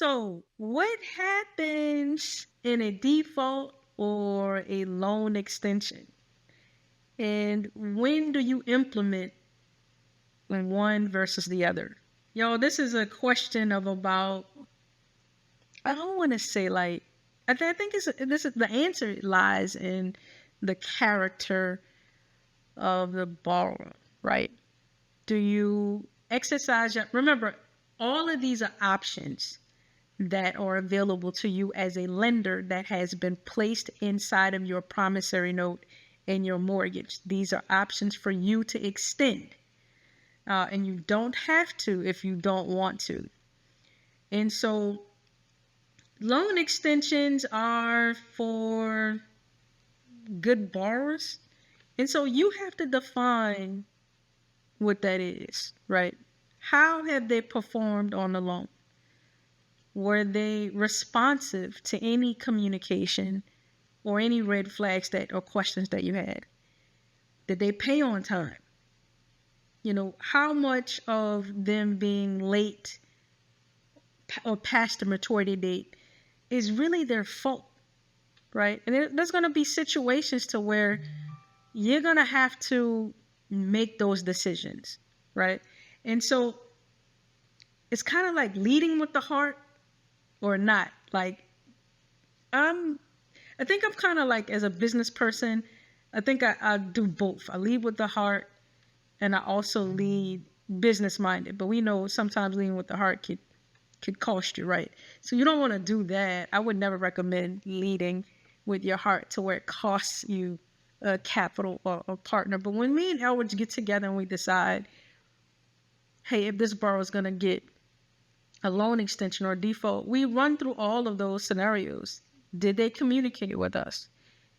So, what happens in a default or a loan extension? And when do you implement one versus the other? Yo, this is a question of about, I don't want to say like, I think this is the answer lies in the character of the borrower, right? Do you exercise your, remember, all of these are options that are available to you as a lender that has been placed inside of your promissory note and your mortgage. These are options for you to extend. And you don't have to if you don't want to. And so loan extensions are for good borrowers. And so you have to define what that is, right? How have they performed on the loan? Were they responsive to any communication or any red flags that or questions that you had? Did they pay on time? You know, how much of them being late or past the maturity date is really their fault, right? And there's going to be situations to where you're going to have to make those decisions, right? And so it's kind of like leading with the heart or not. Like, I think I'm kind of like, as a business person, I think I do both. I lead with the heart and I also lead business minded. But we know sometimes leading with the heart could cost you, right? So you don't want to do that. I would never recommend leading with your heart to where it costs you a capital or a partner. But when me and Elridge get together and we decide, hey, if this borrower is going to get a loan extension or default, we run through all of those scenarios. Did they communicate with us?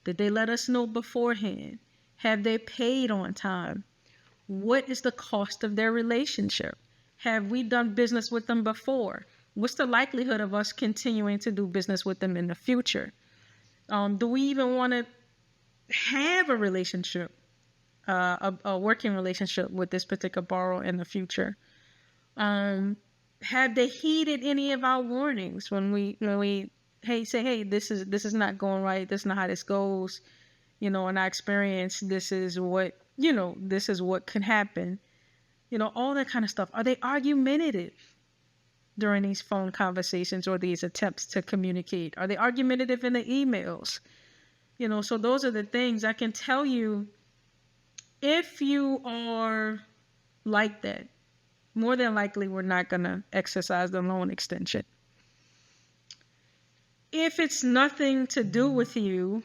Did they let us know beforehand? Have they paid on time? What is the cost of their relationship? Have we done business with them before? What's the likelihood of us continuing to do business with them in the future? Do we even want to have a relationship, a working relationship with this particular borrower in the future? Have they heeded any of our warnings when we say, this is not going right. This is not how this goes. You know, in our experience, this is what can happen. You know, all that kind of stuff. Are they argumentative during these phone conversations or these attempts to communicate? Are they argumentative in the emails? You know, so those are the things I can tell you. If you are like that, more than likely we're not going to exercise the loan extension. If it's nothing to do with you,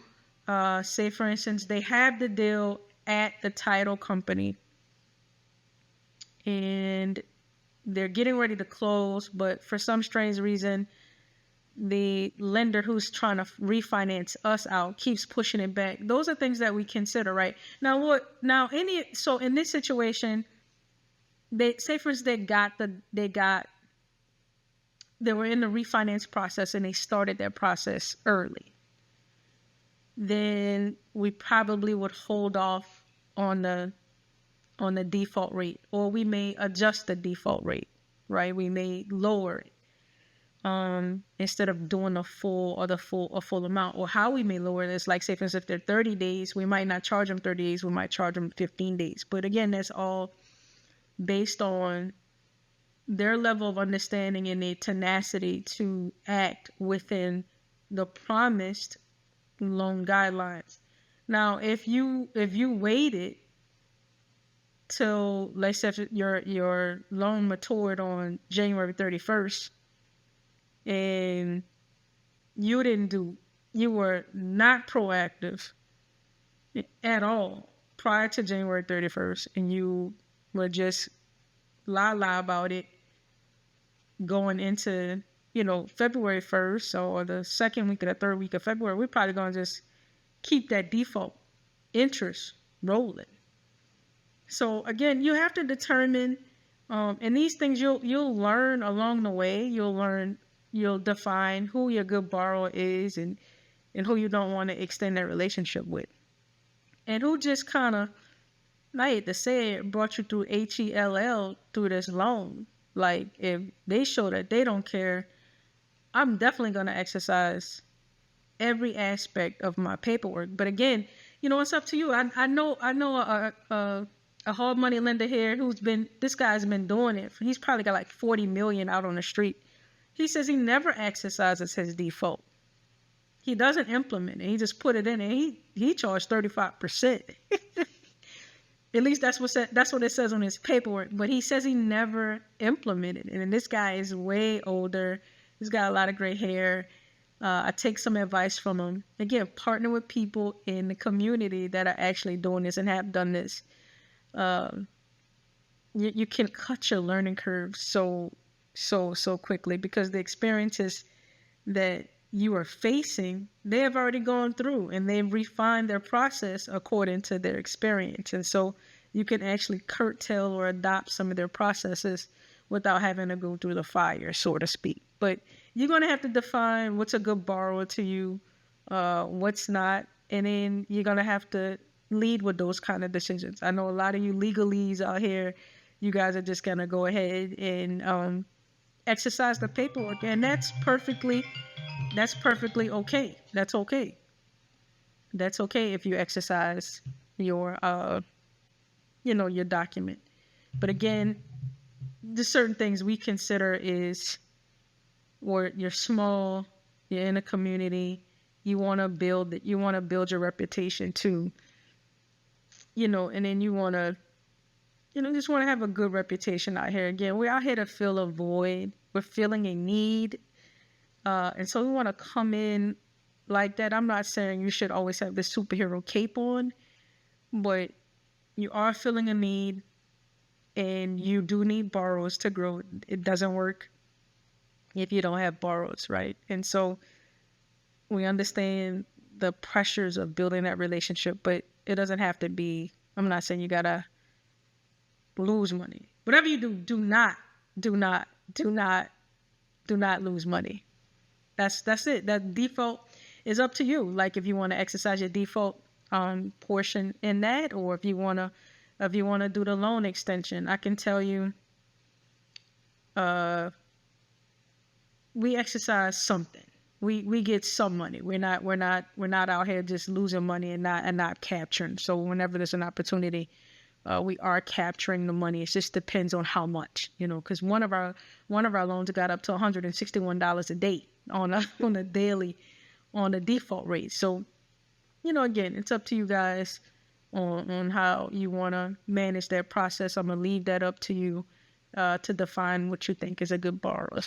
say for instance, they have the deal at the title company and they're getting ready to close, but for some strange reason, the lender who's trying to refinance us out keeps pushing it back. Those are things that we consider, right? Now, so in this situation, they say for instance, they were in the refinance process and they started their process early. Then we probably would hold off on the default rate, or we may adjust the default rate, right? We may lower it instead of doing a full amount. Or how we may lower this, like say for instance, if they're 30 days, we might not charge them 30 days, we might charge them 15 days. But again, that's all based on their level of understanding and their tenacity to act within the promised loan guidelines. Now, if you waited till, let's say your loan matured on January 31st and you were not proactive at all prior to January 31st and you were just la about it going into, February 1st or the second week or the third week of February, we're probably going to just keep that default interest rolling. So again, you have to determine, and these things you'll learn along the way. You'll define who your good borrower is and who you don't want to extend that relationship with. And who just kind of, I hate to say it, brought you through HELL through this loan. Like, if they show that they don't care, I'm definitely going to exercise every aspect of my paperwork. But again, it's up to you. I know a hard money lender here this guy's been doing it. He's probably got like 40 million out on the street. He says he never exercises his default. He doesn't implement it. He just put it in, and he charged 35%. At least that's what it says on his paperwork. But he says he never implemented it. And this guy is way older. He's got a lot of gray hair. I take some advice from him. Again, partner with people in the community that are actually doing this and have done this. You can cut your learning curve so quickly, because the experiences that you are facing, they have already gone through, and they've refined their process according to their experience. And so you can actually curtail or adopt some of their processes without having to go through the fire, so to speak. But you're going to have to define what's a good borrower to you, what's not, and then you're going to have to lead with those kind of decisions. I know a lot of you legalese out here, you guys are just going to go ahead and exercise the paperwork, and that's perfectly okay. That's okay. That's okay if you exercise your your document. But again, there's certain things we consider is, or you're small, you're in a community, you want to build your reputation too, and then you want to, just want to have a good reputation out here. Again, we're out here to fill a void. We're filling a need. And so we want to come in like that. I'm not saying you should always have this superhero cape on, but you are filling a need, and you do need borrowers to grow. It doesn't work if you don't have borrowers, right? And so we understand the pressures of building that relationship, but it doesn't have to be, I'm not saying you gotta lose money. Whatever you do, do not lose money. That's it. That default is up to you. Like if you want to exercise your default portion in that, or if you want to do the loan extension, I can tell you, we exercise something. We get some money. We're not out here just losing money and not capturing. So whenever there's an opportunity, we are capturing the money. It just depends on how much, because one of our loans got up to $161 a day on a daily, on a default rate. So, again, it's up to you guys on how you want to manage that process. I'm gonna leave that up to you to define what you think is a good borrower.